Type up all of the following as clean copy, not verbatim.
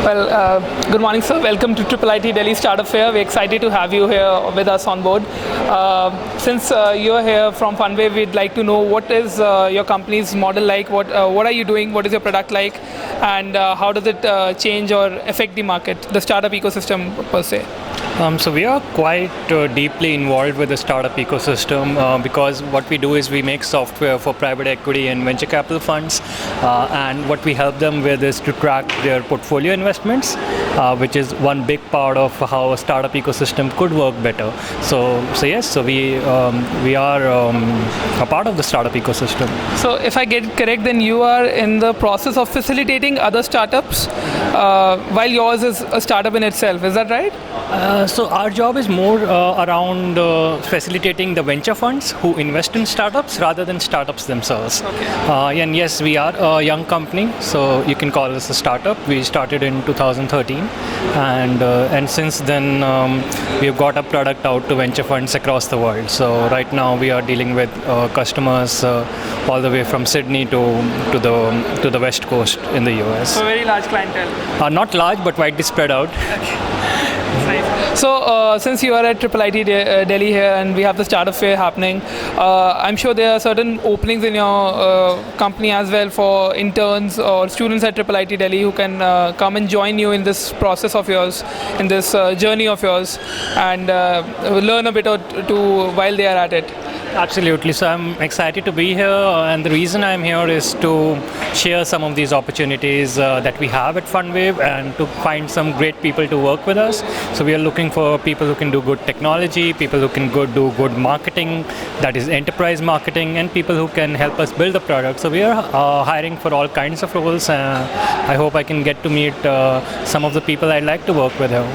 Good morning, sir. Welcome to IIIT Delhi Startup Fair. We're excited to have you here with us on board. Since you're here from Funwave, we'd like to know what is your company's model like, what are you doing, what is your product like, and how does it change or affect the market, the startup ecosystem per se? So we are quite deeply involved with the startup ecosystem because what we do is we make software for private equity and venture capital funds, and what we help them with is to track their portfolio investments, which is one big part of how a startup ecosystem could work better. So we are a part of the startup ecosystem. So if I get it correct, then you are in the process of facilitating other startups while yours is a startup in itself. Is that right? So our job is more around facilitating the venture funds who invest in startups rather than startups themselves. Okay. And yes, we are a young company, so you can call us a startup. We started in 2013, and since then we've got a product out to venture funds across the world. So right now we are dealing with customers all the way from Sydney to the West Coast in the US. So very large clientele. Not large, but widely spread out. Nice. So since you are at IIIT Delhi here and we have the startup fair happening, I'm sure there are certain openings in your company as well for interns or students at IIIT Delhi who can come and join you in this process of yours, in this journey of yours, and learn a bit or two while they are at it. Absolutely. So I'm excited to be here, and the reason I'm here is to share some of these opportunities that we have at Funwave and to find some great people to work with us. So we are looking for people who can do good technology, people who can do good marketing, that is enterprise marketing, and people who can help us build the product. So we are hiring for all kinds of roles. I hope I can get to meet some of the people I'd like to work with here.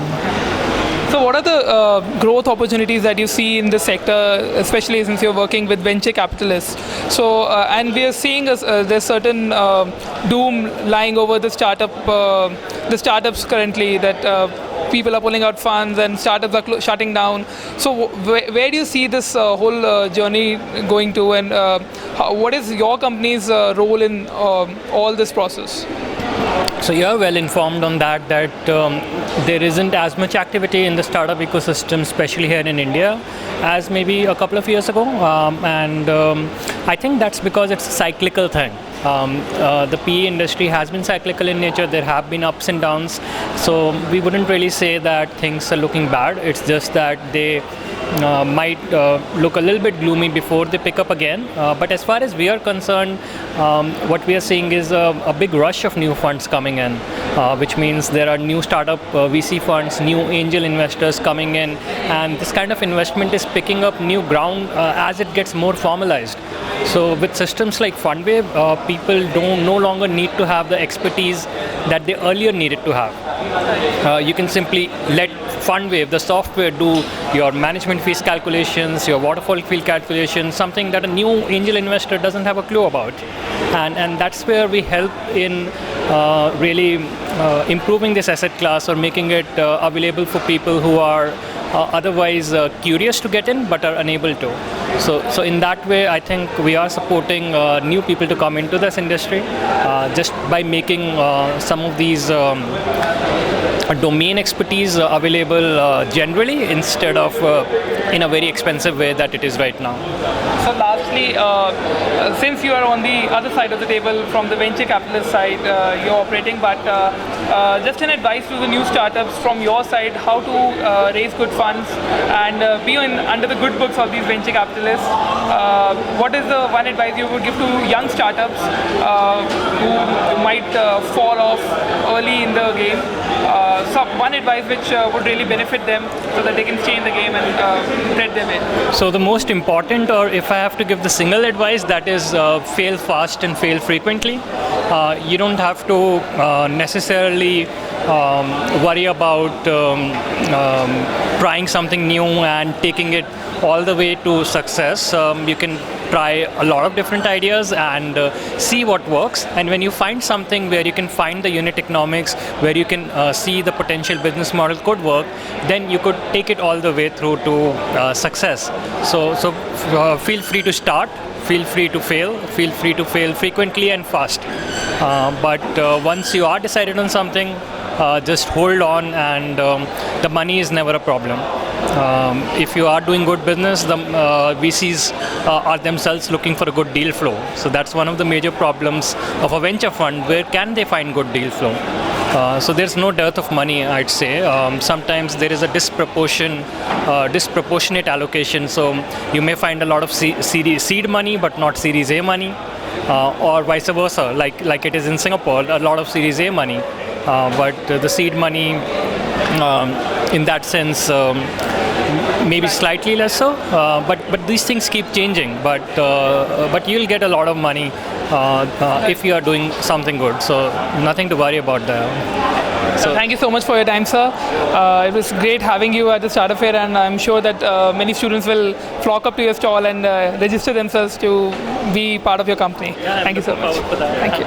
So what are the growth opportunities that you see in this sector, especially since you're working with venture capitalists? So, and we are seeing there's certain doom lying over the startups currently, that people are pulling out funds and startups are shutting down. So where do you see this whole journey going to, and what is your company's role in all this process? So you're well informed on that there isn't as much activity in the startup ecosystem, especially here in India, as maybe a couple of years ago. And I think that's because it's a cyclical thing. The PE industry has been cyclical in nature. There have been ups and downs. So we wouldn't really say that things are looking bad. It's just that they might look a little bit gloomy before they pick up again. But as far as we are concerned, what we are seeing is a big rush of new funds coming in, which means there are new startup VC funds, new angel investors coming in, and this kind of investment is picking up new ground as it gets more formalized. So with systems like Funwave, people no longer need to have the expertise that they earlier needed to have. You can simply let Funwave, the software, do your management fees calculations, your waterfall fee calculations, something that a new angel investor doesn't have a clue about. And that's where we help in really improving this asset class or making it available for people who are otherwise curious to get in but are unable to. So in that way, I think we are supporting new people to come into this industry just by making some of these domain expertise available generally instead of in a very expensive way that it is right now. So lastly, since you are on the other side of the table from the venture capitalist side, you're operating, but just an advice to the new startups from your side, how to raise good funds and be under the good books of these venture capitalists. What is the one advice you would give to young startups who might fall off early in the game? So one advice which would really benefit them so that they can stay in the game and thread them in. So the most important, or if I have to give the single advice, that is fail fast and fail frequently. You don't have to necessarily worry about trying something new and taking it all the way to success. You can try a lot of different ideas and see what works. And when you find something where you can find the unit economics, where you can see the potential business model could work, then you could take it all the way through to success. So feel free to start, feel free to fail frequently and fast. But once you are decided on something, just hold on, and the money is never a problem. If you are doing good business, the VCs are themselves looking for a good deal flow. So that's one of the major problems of a venture fund. Where can they find good deal flow? So there's no dearth of money, I'd say. Sometimes there is a disproportionate allocation. So you may find a lot of seed money, but not Series A money, or vice versa, like it is in Singapore, a lot of Series A money, but the seed money, in that sense, maybe slightly lesser. But these things keep changing. But you'll get a lot of money if you are doing something good. So nothing to worry about there. So thank you so much for your time, sir. It was great having you at the startup fair, and I'm sure that many students will flock up to your stall and register themselves to be part of your company. Yeah, thank you so much. Thank you.